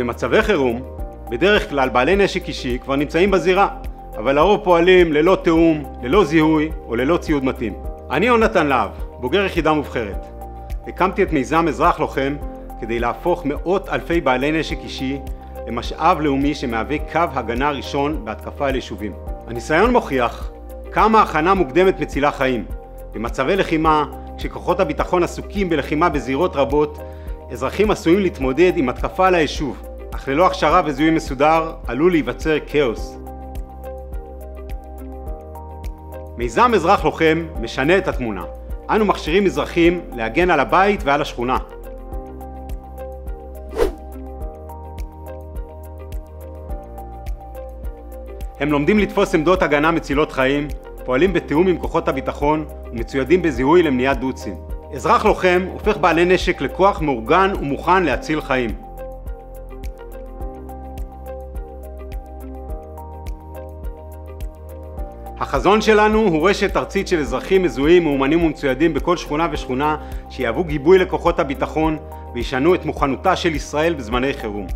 במצבי חירום, בדרך כלל בעלי נשק אישי כבר נמצאים בזירה, אבל לרוב פועלים ללא תיאום, ללא זיהוי או ללא ציוד מתאים. אני יונתן להב, בוגר יחידה מובחרת. הקמתי את מיזם אזרח לוחם כדי להפוך מאות אלפי בעלי נשק אישי למשאב לאומי שמהווה קו הגנה ראשון בהתקפה על יישובים. הניסיון מוכיח כמה הכנה מוקדמת מצילה חיים. במצבי לחימה, כשכוחות הביטחון עסוקים בלחימה בזירות רבות, אזרחים עשויים להתמודד עם התקפה על היישוב, אך ללא הכשרה וזיהוי מסודר עלול להיווצר כאוס. מיזם אזרח לוחם משנה את התמונה. אנו מכשירים אזרחים להגן על הבית ועל השכונה. הם לומדים לתפוס עמדות הגנה מצילות חיים, פועלים בתיאום עם כוחות הביטחון ומצוידים בזיהוי למניעת דוצים. אזרח לוחם הופך בעלי נשק לכוח מאורגן ומוכן להציל חיים. החזון שלנו הוא רשת ארצית של אזרחים מזוהים, מאומנים ומצוידים בכל שכונה ושכונה שיהוו גיבוי לכוחות הביטחון וישנו את מוכנותה של ישראל בזמני חירום.